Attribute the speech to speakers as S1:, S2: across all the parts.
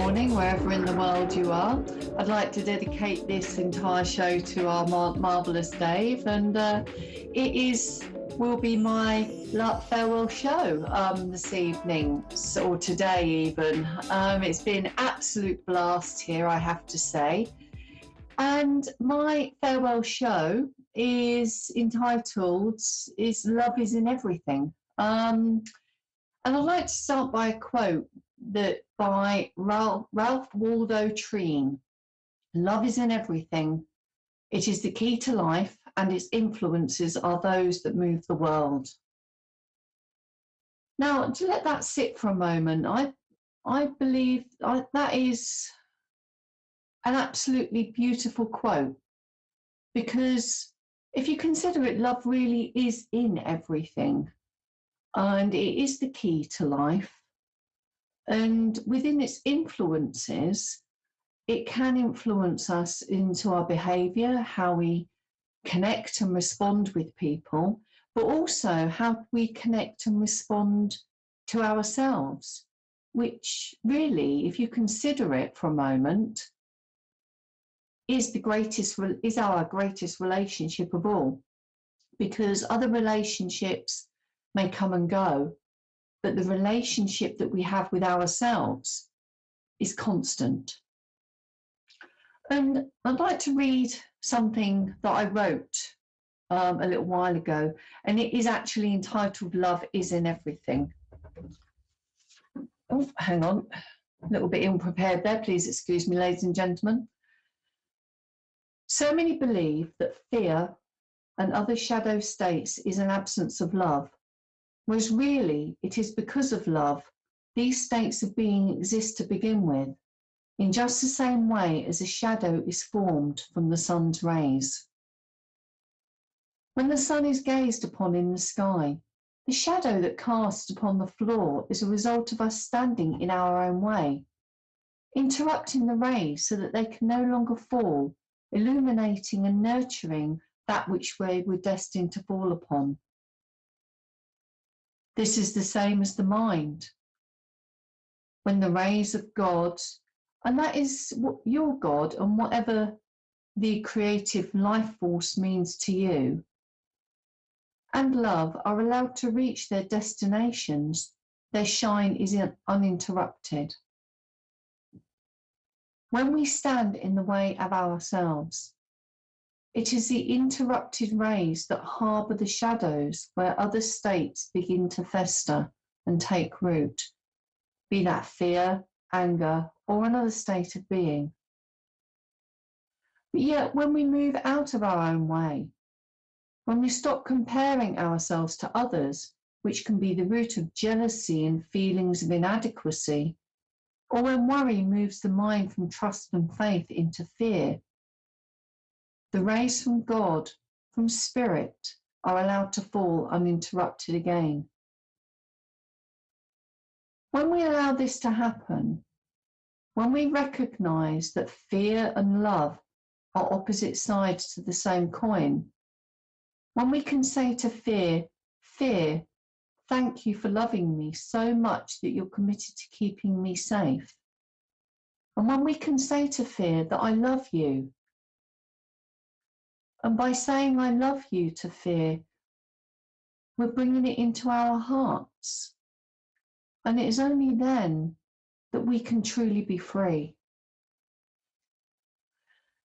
S1: morning, wherever in the world you are. I'd like to dedicate this entire show to our marvellous Dave, and will be my farewell show this evening, or today even. It's been an absolute blast here, I have to say. And my farewell show is entitled Love is in Everything. And I'd like to start by a quote by Ralph Waldo Treen. Love is in everything. It is the key to life, and its influences are those that move the world. Now, to let that sit for a moment, I believe that is an absolutely beautiful quote, because if you consider it, love really is in everything, and it is the key to life. And within its influences, it can influence us into our behaviour, how we connect and respond with people, but also how we connect and respond to ourselves, which really, if you consider it for a moment, is our greatest relationship of all. Because other relationships may come and go, but the relationship that we have with ourselves is constant. And I'd like to read something that I wrote a little while ago, and it is actually entitled Love is in Everything. Oh, hang on, a little bit unprepared there. Please excuse me, ladies and gentlemen. So many believe that fear and other shadow states is an absence of love, whereas really it is because of love these states of being exist to begin with, in just the same way as a shadow is formed from the sun's rays. When the sun is gazed upon in the sky, the shadow that casts upon the floor is a result of us standing in our own way, interrupting the rays so that they can no longer fall, illuminating and nurturing that which we were destined to fall upon. This is the same as the mind. When the rays of God, and that is your God and whatever the creative life force means to you, and love are allowed to reach their destinations, their shine is uninterrupted. When we stand in the way of ourselves, it is the interrupted rays that harbour the shadows where other states begin to fester and take root, be that fear, anger, or another state of being. But yet, when we move out of our own way, when we stop comparing ourselves to others, which can be the root of jealousy and feelings of inadequacy, or when worry moves the mind from trust and faith into fear, the rays from God, from Spirit, are allowed to fall uninterrupted again. When we allow this to happen, when we recognise that fear and love are opposite sides to the same coin, when we can say to fear, "Fear, thank you for loving me so much that you're committed to keeping me safe." And when we can say to fear that I love you, and by saying I love you to fear, we're bringing it into our hearts. And it is only then that we can truly be free.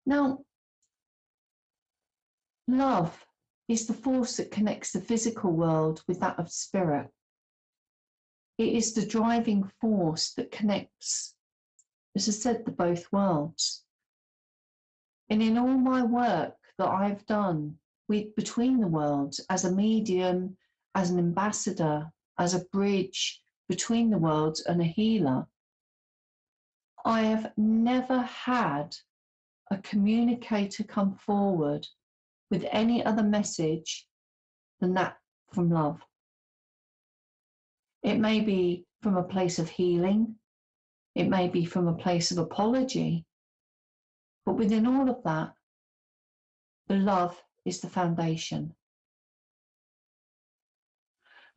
S1: Now, love is the force that connects the physical world with that of spirit. It is the driving force that connects, as I said, the both worlds. And in all my work that I've done between the worlds, as a medium, as an ambassador, as a bridge between the worlds and a healer, I have never had a communicator come forward with any other message than that from love. It may be from a place of healing, it may be from a place of apology, but within all of that, the love is the foundation.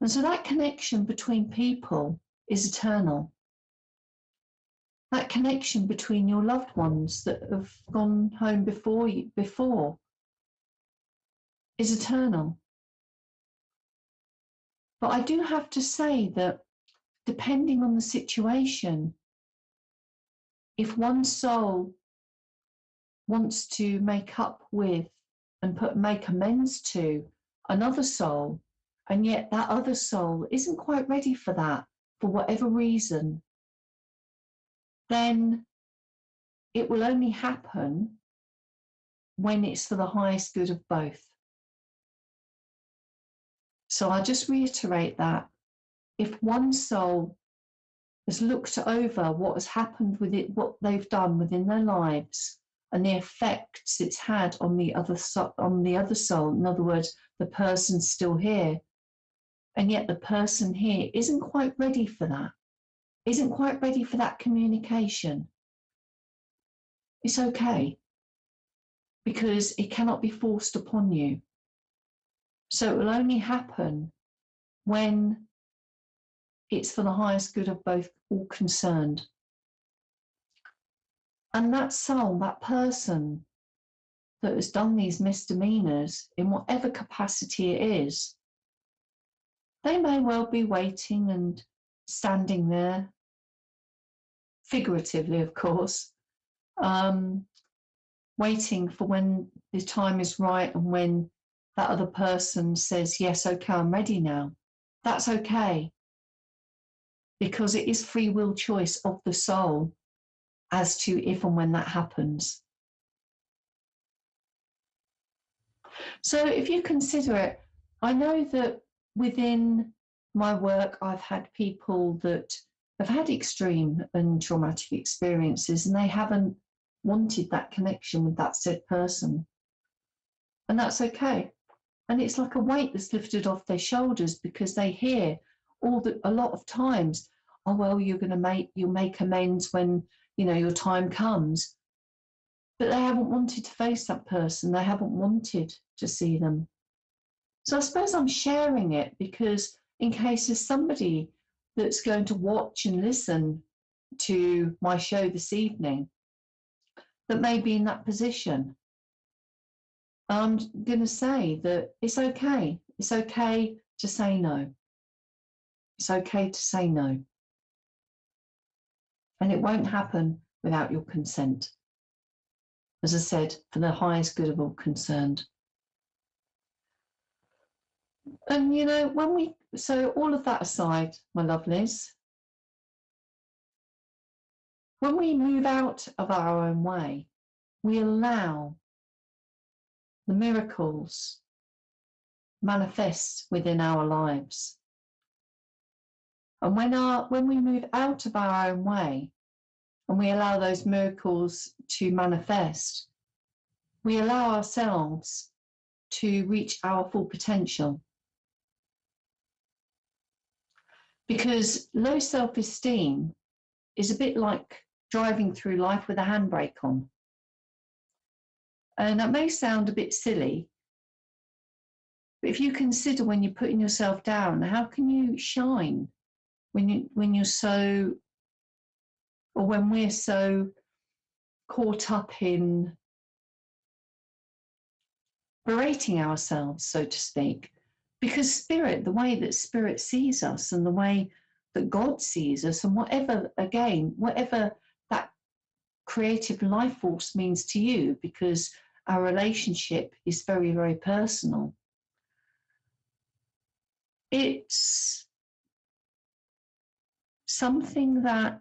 S1: And so that connection between people is eternal. that connection between your loved ones that have gone home before is eternal. But I do have to say that depending on the situation, if one soul wants to make up with and make amends to another soul, and yet that other soul isn't quite ready for that for whatever reason, then it will only happen when it's for the highest good of both. So I'll just reiterate that. If one soul has looked over what has happened with it, what they've done within their lives, and the effects it's had on the other soul, in other words, the person's still here, and yet the person here isn't quite ready for that, isn't quite ready for that communication, it's okay, because it cannot be forced upon you. So it will only happen when it's for the highest good of both, all concerned. And that soul, that person that has done these misdemeanors in whatever capacity it is, they may well be waiting and standing there, figuratively, of course, waiting for when the time is right and when that other person says, yes, okay, I'm ready now. That's okay, because it is free will choice of the soul as to if and when that happens. So if you consider it, I know that within my work, I've had people that have had extreme and traumatic experiences, and they haven't wanted that connection with that said person. And that's okay. And it's like a weight that's lifted off their shoulders, because they hear a lot of times, oh, well, you'll make amends when, your time comes. But they haven't wanted to face that person. They haven't wanted to see them. So I suppose I'm sharing it because in case there's somebody that's going to watch and listen to my show this evening that may be in that position, I'm going to say that it's okay. It's okay to say no. It's okay to say no. And it won't happen without your consent. As I said, for the highest good of all concerned. And so all of that aside, my lovelies, when we move out of our own way, we allow the miracles manifest within our lives. And when we move out of our own way and we allow those miracles to manifest, we allow ourselves to reach our full potential. Because low self-esteem is a bit like driving through life with a handbrake on. And that may sound a bit silly, but if you consider when you're putting yourself down, how can you shine when we're so caught up in berating ourselves, so to speak? Because spirit, the way that spirit sees us and the way that God sees us, and whatever that creative life force means to you, because our relationship is very, very personal. It's something that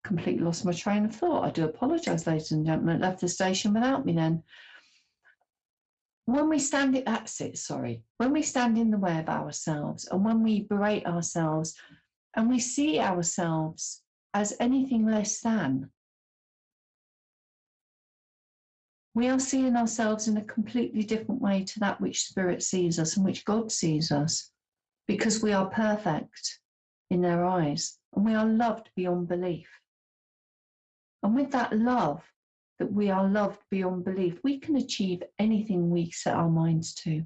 S1: completely lost my train of thought. I do apologise, ladies and gentlemen. It left the station without me then. When we stand in the way of ourselves, and when we berate ourselves and we see ourselves as anything less than, we are seeing ourselves in a completely different way to that which Spirit sees us and which God sees us, because we are perfect in their eyes and we are loved beyond belief. And with that love, that we are loved beyond belief, we can achieve anything we set our minds to.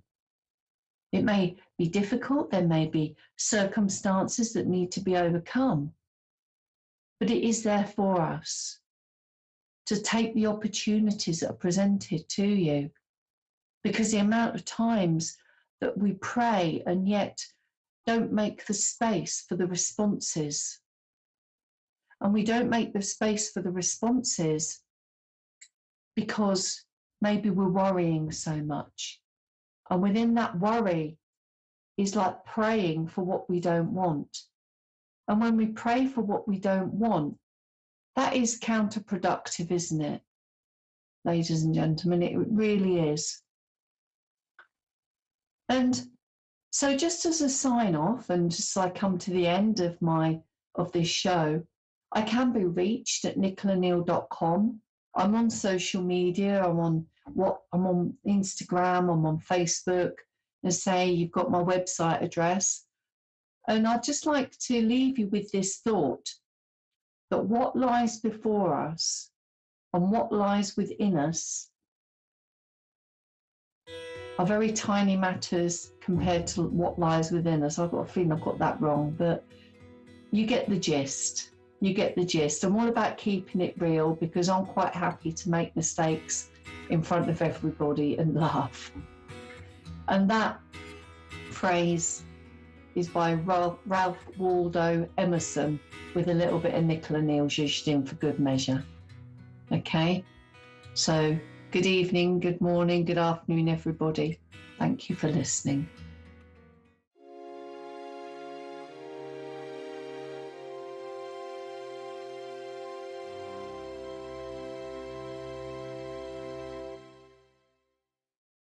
S1: It may be difficult, there may be circumstances that need to be overcome, but it is there for us to take the opportunities that are presented to you. Because the amount of times that we pray and yet don't make the space for the responses, and we don't make the space for the responses because maybe we're worrying so much. And within that worry is like praying for what we don't want. And when we pray for what we don't want, that is counterproductive, isn't it? Ladies and gentlemen, it really is. And so just as a sign off, and just as I come to the end of this show, I can be reached at nicolaneal.com. I'm on social media. I'm on Instagram. I'm on Facebook. And say you've got my website address. And I'd just like to leave you with this thought that what lies before us and what lies within us are very tiny matters compared to what lies within us. I've got a feeling I've got that wrong, but you get the gist. You get the gist. I'm all about keeping it real because I'm quite happy to make mistakes in front of everybody and laugh. And that phrase is by Ralph Waldo Emerson with a little bit of Nicola Neal zhuzhed in for good measure. Okay, so good evening, good morning, good afternoon, everybody. Thank you for listening.